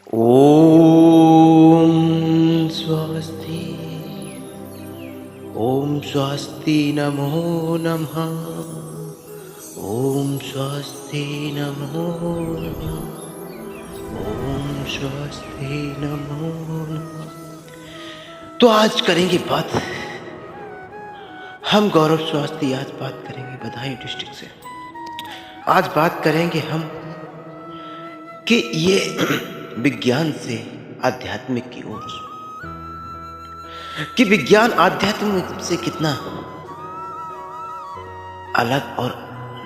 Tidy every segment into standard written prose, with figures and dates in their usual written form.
ओम स्वस्ति। ओम स्वस्ति नमो नमः। ओम स्वस्ति नमो नमः। ओम स्वस्ति नमो नमः। तो आज करेंगे बात, हम गौरव स्वस्ति आज बात करेंगे बदायूं डिस्ट्रिक्ट से। आज बात करेंगे हम कि ये विज्ञान से आध्यात्मिक की ओर, कि विज्ञान आध्यात्म से कितना अलग और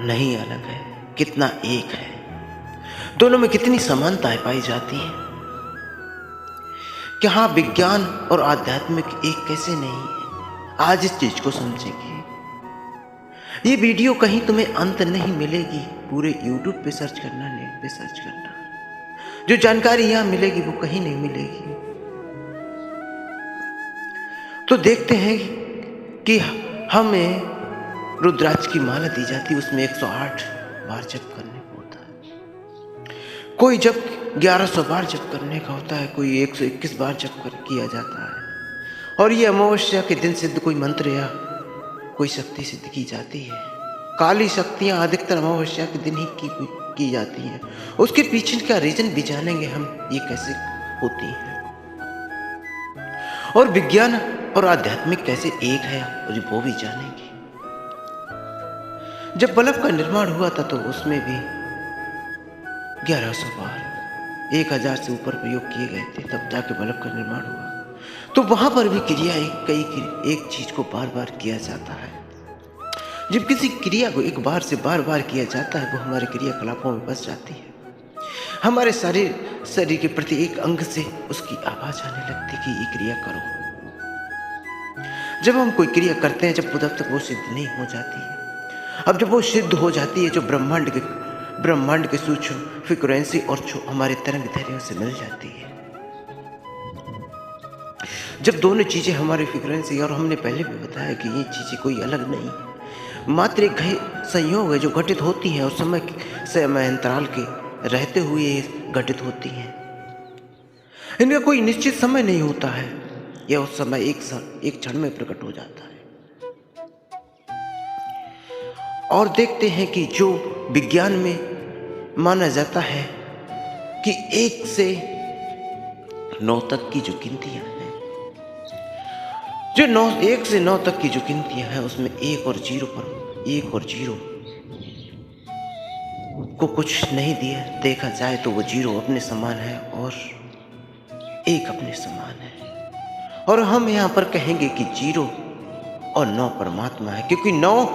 नहीं अलग है, कितना एक है, दोनों में कितनी समानताएं पाई जाती हैं। कि हाँ, विज्ञान और आध्यात्मिक एक कैसे नहीं है, आज इस चीज को समझेंगे। ये वीडियो कहीं तुम्हें अंत नहीं मिलेगी, पूरे YouTube पे सर्च करना, नेट पे सर्च करना, जो जानकारी यहां मिलेगी वो कहीं नहीं मिलेगी। तो देखते हैं कि हमें रुद्राक्ष की माला दी जाती है, उसमें 108 बार जप करने को होता है। कोई जप 1100 बार जप करने का होता है, कोई 121 बार जप किया जाता है। और ये अमावस्या के दिन सिद्ध कोई मंत्र या कोई शक्ति सिद्ध की जाती है। काली शक्तियां अधिकतर अमावस्या के दिन ही की जाती हैं। उसके पीछे का रीजन भी जानेंगे हम, ये कैसे होती है, और विज्ञान और आध्यात्मिक कैसे एक है, और वो भी जानेंगे। जब बल्ब का निर्माण हुआ था तो उसमें भी 1100 बार, 1000 से ऊपर प्रयोग किए गए थे, तब जाके बल्ब का निर्माण हुआ। तो वहां पर भी क्रिया एक चीज को बार बार किया जाता है। जब किसी क्रिया को एक बार से बार बार किया जाता है, वो हमारे क्रियाकलापों में बस जाती है। हमारे शरीर के प्रति एक अंग से उसकी आवाज आने लगती है कि ये क्रिया करो। जब हम कोई क्रिया करते हैं, जब तक वो सिद्ध नहीं हो जाती है, अब जब वो सिद्ध हो जाती है, जो ब्रह्मांड के सूक्ष्म फ्रीक्वेंसी और जो हमारे तरंग दैर्ध्यों से मिल जाती है, जब दोनों चीजें हमारी फ्रीक्वेंसी, और हमने पहले भी बताया कि ये चीजें कोई अलग नहीं है, मात्र एक संयोग है जो घटित होती है, और समय अंतराल के रहते हुए घटित होती हैं। इनका कोई निश्चित समय नहीं होता है, यह उस समय एक क्षण में प्रकट हो जाता है। और देखते हैं कि जो विज्ञान में माना जाता है कि 1 से 9 तक की जो गिनतियां हैं, जो 1 से 9 तक की जो गिनतियां हैं, उसमें 1 और 0 को कुछ नहीं दिया। देखा जाए तो वो 0 अपने समान है और 1 अपने समान है। और हम यहाँ पर कहेंगे कि 0 और 9 परमात्मा है, क्योंकि 9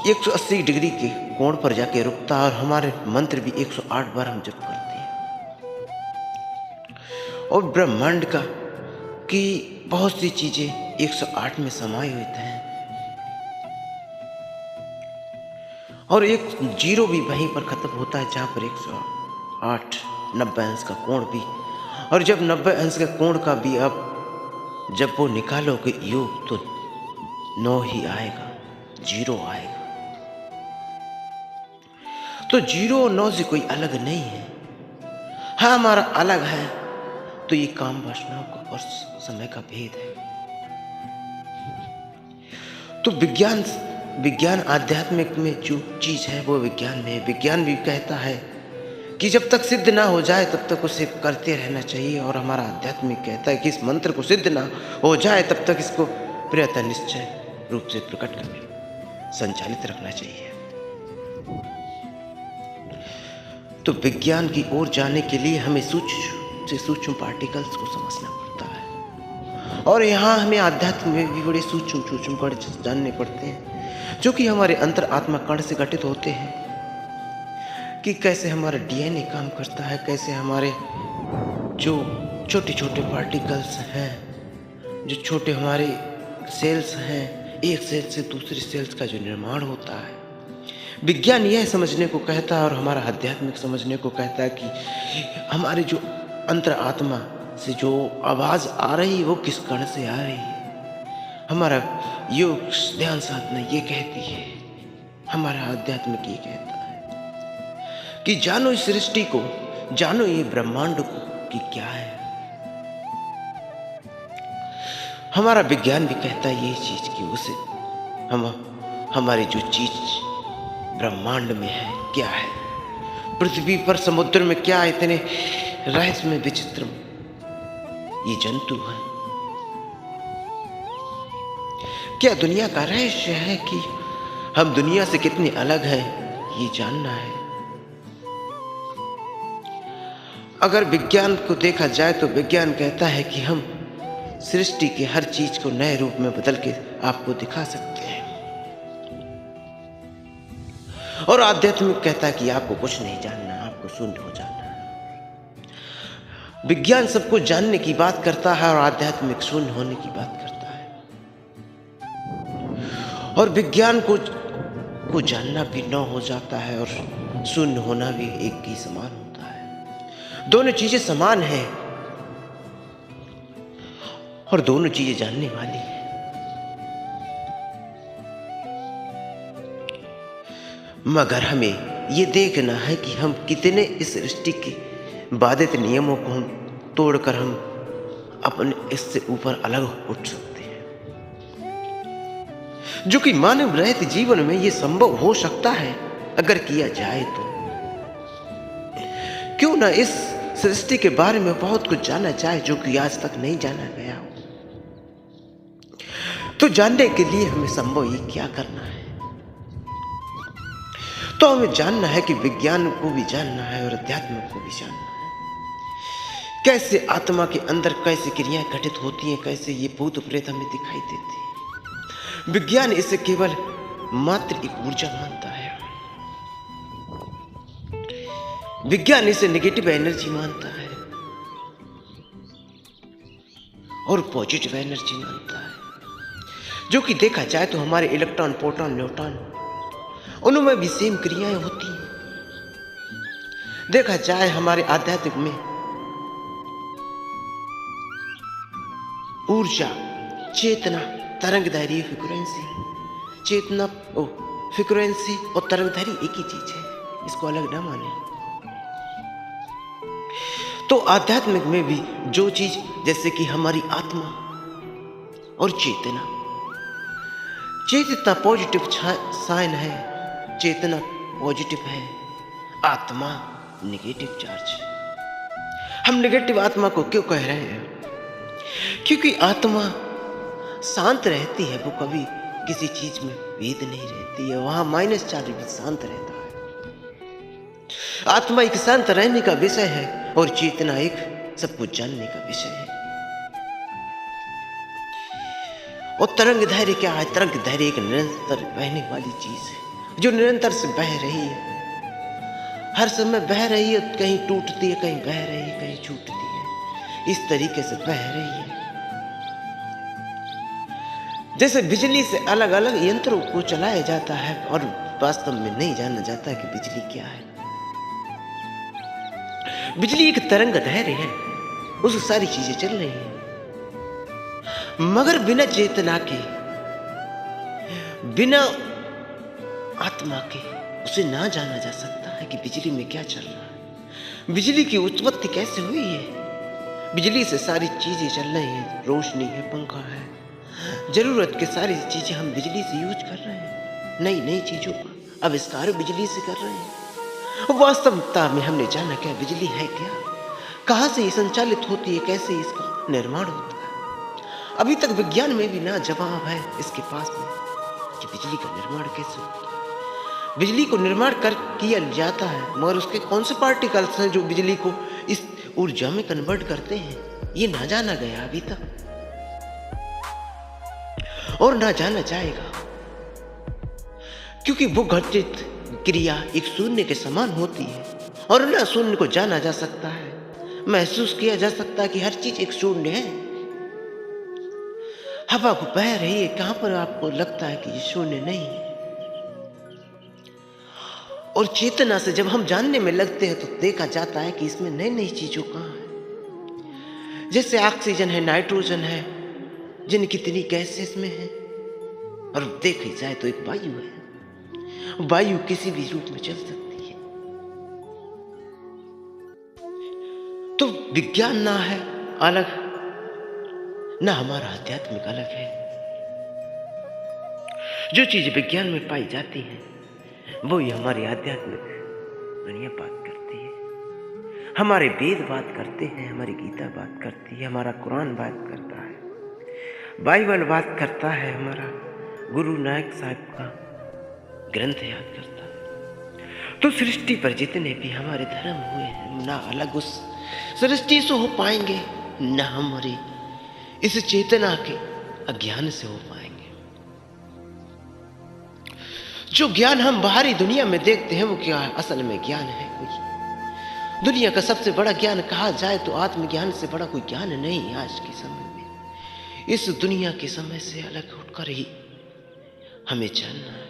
180 डिग्री के कोण पर जाके रुकता है, और हमारे मंत्र भी 108 बार हम जप करते हैं। और ब्रह्मांड का कि बहुत सी चीजें 108 में समाई हुई हैं, और एक 0 भी वहीं पर खत्म होता है जहां पर 108 90 अंश का कोण भी। और जब 90 अंश के कोण का भी अब जब वो निकालोगे योग, तो 9 ही आएगा, 0 आएगा। तो 0 और 9 से कोई अलग नहीं है। हाँ, हमारा अलग है तो ये काम वासनाओं का और समय का भेद है। तो विज्ञान आध्यात्मिक में जो चीज है वो विज्ञान में है। विज्ञान भी कहता है कि जब तक सिद्ध ना हो जाए तब तक उसे करते रहना चाहिए, और हमारा आध्यात्मिक कहता है कि इस मंत्र को सिद्ध ना हो जाए तब तक इसको प्रयत्न निश्चय रूप से प्रकट करके संचालित रखना चाहिए। तो विज्ञान की ओर जाने के लिए हमें सूक्ष्म से सूक्ष्म पार्टिकल्स को समझना पड़ता है, और यहाँ हमें आध्यात्म में भी बड़े सूक्ष्म कण जानने पड़ते हैं, जो कि हमारे अंतर आत्मा कण से घटित होते हैं। कि कैसे हमारा DNA काम करता है, कैसे हमारे जो छोटे छोटे पार्टिकल्स हैं, जो छोटे हमारे सेल्स हैं, एक सेल से दूसरे सेल्स का जो निर्माण होता है। विज्ञान यह समझने को कहता है, और हमारा आध्यात्मिक समझने को कहता है कि हमारे जो अंतर आत्मा से जो आवाज आ रही है वो किस कण से आ रही है। हमारा योग ध्यान साधना ये कहती है, हमारा आध्यात्मिक ये कहता है कि जानो इस सृष्टि को, जानो ये ब्रह्मांड को, कि क्या है। हमारा विज्ञान भी कहता है ये चीज कि उसे हमारी जो चीज ब्रह्मांड में है क्या है, पृथ्वी पर समुद्र में क्या इतने रहस्य में विचित्र ये जंतु है। क्या दुनिया का रहस्य है कि हम दुनिया से कितने अलग हैं, ये जानना है। अगर विज्ञान को देखा जाए तो विज्ञान कहता है कि हम सृष्टि के हर चीज को नए रूप में बदल के आपको दिखा सकते हैं, और आध्यात्मिक कहता है कि आपको कुछ नहीं जानना, आपको शून्य हो जाना है। विज्ञान सबको जानने की बात करता है और आध्यात्मिक शून्य होने की बात करता है। और विज्ञान को जानना भी न हो जाता है और शून्य होना भी एक ही समान होता है। दोनों चीजें समान हैं और दोनों चीजें जानने वाली है। मगर हमें ये देखना है कि हम कितने इस सृष्टि के बाधित नियमों को हम तोड़कर हम अपने इससे ऊपर अलग उठ सकते हैं, जो कि मानव रहित जीवन में ये संभव हो सकता है अगर किया जाए तो। क्यों ना इस सृष्टि के बारे में बहुत कुछ जाना जाए जो कि आज तक नहीं जाना गया हो। तो जानने के लिए हमें संभव ये क्या करना है, तो हमें जानना है कि विज्ञान को भी जानना है और अध्यात्म को भी जानना है। कैसे आत्मा के अंदर कैसे क्रियाएं घटित होती हैं, कैसे ये भूत प्रेत हमें दिखाई देती है। विज्ञान इसे केवल मात्र एक ऊर्जा मानता है। विज्ञान इसे नेगेटिव एनर्जी मानता है और पॉजिटिव एनर्जी मानता है, जो कि देखा जाए तो हमारे इलेक्ट्रॉन, प्रोटॉन, न्यूट्रॉन उनमें भी सेम क्रियाएं होती हैं। देखा जाए हमारे आध्यात्मिक में ऊर्जा, चेतना, तरंगधारी, फ्रीक्वेंसी, चेतना फ्रीक्वेंसी और तरंगधारी एक ही चीज है, इसको अलग ना माने। तो आध्यात्मिक में भी जो चीज जैसे कि हमारी आत्मा और चेतना पॉजिटिव साइन है, चेतना पॉजिटिव है, आत्मा नेगेटिव चार्ज। हम नेगेटिव आत्मा को क्यों कह रहे हैं? क्योंकि आत्मा शांत रहती है, वो कभी किसी चीज में भेद नहीं रहती है, वहां माइनस चार्ज भी शांत रहता है। आत्मा एक शांत रहने का विषय है और चेतना एक सब कुछ जानने का विषय है। और तरंग धैर्य क्या है? तरंग धैर्य एक निरंतर बहने वाली चीज है, जो निरंतर से बह रही है, हर समय बह रही है, कहीं टूटती है, कहीं बह रही है, कहीं छूटती है, इस तरीके से बह रही है। जैसे बिजली से अलग अलग यंत्रों को चलाया जाता है और वास्तव में नहीं जाना जाता कि बिजली क्या है। बिजली एक तरंग धैर्य है, उससे सारी चीजें चल रही हैं, मगर बिना चेतना के, बिना आत्मा के उसे ना जाना जा सकता है कि बिजली में क्या चल रहा है, बिजली की उत्पत्ति कैसे हुई है। बिजली से सारी चीजें चल रही हैं, रोशनी है, पंखा है, जरूरत के सारी चीजें हम बिजली से यूज कर रहे हैं, नई नई चीजों का आविष्कार बिजली से कर रहे हैं। वास्तविकता में हमने जाना क्या बिजली है क्या, कहाँ से ये संचालित होती है, कैसे इसका निर्माण होता है। अभी तक विज्ञान में भी ना जवाब है इसके पास में कि बिजली का निर्माण कैसे होता है। बिजली को निर्माण किया जाता है, मगर उसके कौन से पार्टिकल्स हैं जो बिजली को इस ऊर्जा में कन्वर्ट करते हैं, ये ना जाना गया अभी तक और ना जाना जाएगा, क्योंकि वो घटित क्रिया एक शून्य के समान होती है और ना शून्य को जाना जा सकता है, महसूस किया जा सकता है कि हर चीज एक शून्य है। हवा को बह रही है, कहां पर आपको लगता है कि ये शून्य नहीं है। और चेतना से जब हम जानने में लगते हैं तो देखा जाता है कि इसमें नई नई चीजों कहां है, जैसे ऑक्सीजन है, नाइट्रोजन है, जिन कितनी गैसें इसमें है, और देखी जाए तो एक वायु है, वायु किसी भी रूप में चल सकती है। तो विज्ञान ना है अलग, ना हमारा आध्यात्मिक अलग है। जो चीज विज्ञान में पाई जाती है वो ही हमारी आध्यात्मिक दुनिया बात करती है। हमारे वेद बात करते हैं, हमारी गीता बात करती है, हमारा कुरान बात करता है, बाइबल बात करता है, हमारा गुरु नानक साहब का ग्रंथ याद करता है। तो सृष्टि पर जितने भी हमारे धर्म हुए हैं, ना अलग उस सृष्टि से हो पाएंगे, ना हमारी इस चेतना के अज्ञान से हो पाएंगे। जो ज्ञान हम बाहरी दुनिया में देखते हैं वो क्या है? असल में ज्ञान है कोई दुनिया का सबसे बड़ा ज्ञान कहा जाए तो आत्मज्ञान से बड़ा कोई ज्ञान नहीं है आज के समय में। इस दुनिया के समय से अलग उठकर ही हमें जानना है।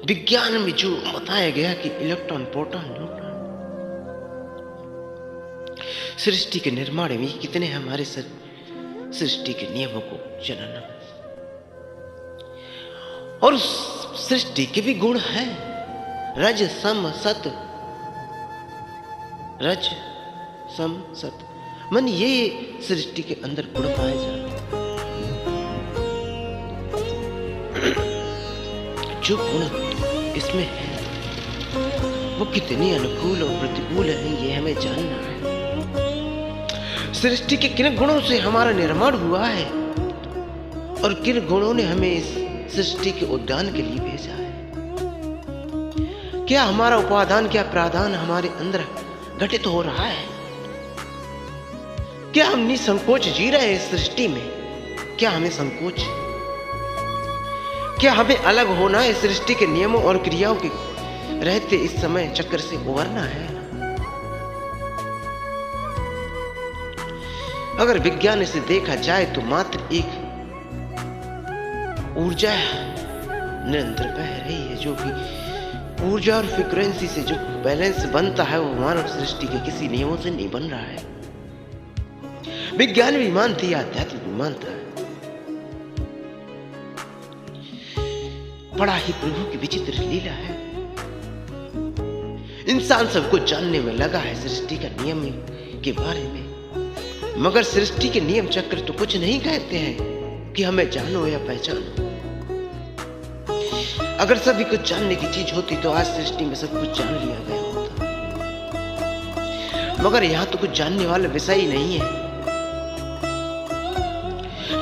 विज्ञान में जो बताया गया कि इलेक्ट्रॉन, प्रोटॉन, न्यूट्रॉन सृष्टि के निर्माण में कितने हमारे सृष्टि के नियमों को जानना, और सृष्टि के भी गुण हैं, रज सम सत, रज सम सत, मन ये सृष्टि के अंदर गुण पाए जाते हैं। जो गुण इसमें है वो कितने अनुकूल और प्रतिकूल है ये हमें जानना है। सृष्टि के किन गुणों से हमारा निर्माण हुआ है और किन गुणों ने हमें इस सृष्टि के उद्यान के लिए भेजा है। क्या हमारा उपादान, क्या प्रावधान हमारे अंदर घटित हो रहा है? क्या हम निसंकोच जी रहे हैं इस सृष्टि में? क्या हमें संकोच, क्या हमें अलग होना है सृष्टि के नियमों और क्रियाओं के रहते इस समय चक्र से उबरना है? अगर विज्ञान से देखा जाए तो मात्र एक ऊर्जा निरंतर बह रही है, जो कि ऊर्जा और फ्रीक्वेंसी से जो बैलेंस बनता है वो मानव सृष्टि के किसी नियमों से नहीं बन रहा है। विज्ञान भी मानती है, अध्यात्म भी मानता है। बड़ा ही प्रभु की विचित्र लीला है। इंसान सब कुछ जानने में लगा है सृष्टि का नियम के बारे में, मगर सृष्टि के नियम चक्र तो कुछ नहीं कहते हैं कि हमें जानो या पहचानो। अगर सभी कुछ जानने की चीज होती तो आज सृष्टि में सब कुछ जान लिया गया होता, मगर यहां तो कुछ जानने वाला विषय ही नहीं है।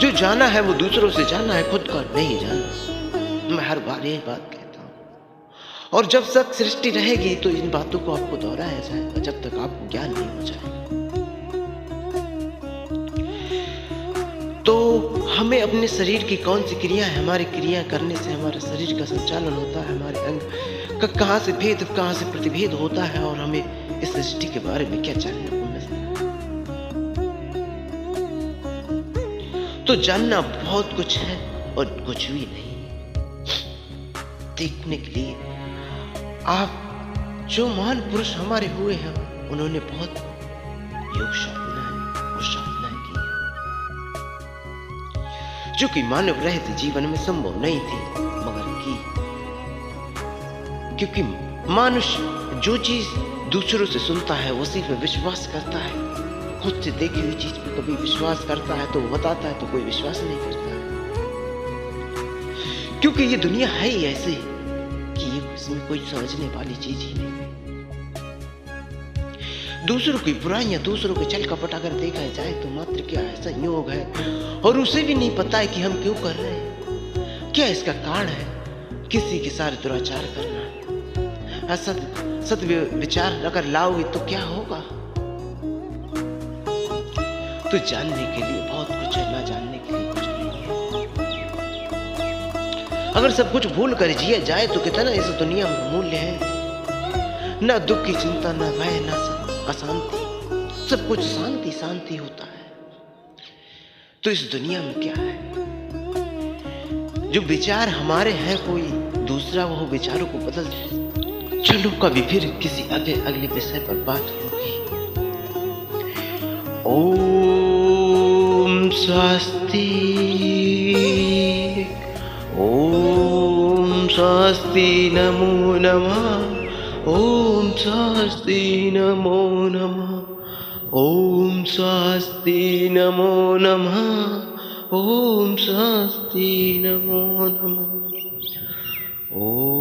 जो जाना है वो दूसरों से जाना है, खुद को नहीं जाना। मैं हर बार यही बात कहता हूं, और जब तक सृष्टि रहेगी तो इन बातों को आपको दोहराया जाएगा, जब तक आपको ज्ञान नहीं हो जाएगा। तो हमें अपने शरीर की कौन सी क्रिया है, हमारी क्रिया करने से हमारे शरीर का संचालन होता है, हमारे अंग का कहाँ से भेद, कहाँ से प्रतिभेद होता है, और हमें इस सृष्टि के बारे में क्या जानने को मिलता है। तो जानना बहुत कुछ है और कुछ भी नहीं। देखने के लिए आप जो महान पुरुष हमारे हुए हैं उन्होंने बहुत योग साधनाएं और साधनाएं की, जो कि मानव रहित जीवन में संभव नहीं थी, मगर की। क्योंकि मनुष्य जो चीज दूसरों से सुनता है उसी पे विश्वास करता है। खुद से देखी हुई चीज पे कभी विश्वास करता है तो वो बताता है तो कोई विश्वास नहीं करता है, क्योंकि ये दुनिया है ही ऐसे कि ये इसमें कोई समझने वाली चीज ही नहीं। दूसरों की बुराइयां, दूसरों के छल कपट अगर देखा जाए तो मात्र क्या है, संयोग है, और उसे भी नहीं पता है कि हम क्यों कर रहे हैं, क्या इसका कारण है। किसी के साथ दुराचार करना, सत विचार अगर लाओगे तो क्या होगा। तो जानने के लिए बहुत कुछ है, ना जानने के लिए कुछ नहीं है। अगर सब कुछ भूल कर जिया जाए तो कितना इस दुनिया में मूल्य है। ना दुख की चिंता, ना भय, ना अशांति, सब कुछ शांति शांति होता है। तो इस दुनिया में क्या है, जो विचार हमारे हैं कोई दूसरा वो विचारों को बदल। चलो कभी फिर किसी अगले विषय पर बात होगी। ओम स्वस्ति, ओम स्वस्ति, नमो नमः, ओम स्वस्ति नमो नमः। ओम स्वस्ति नमो नमः। ओम स्वस्ति नमो नमः। ओम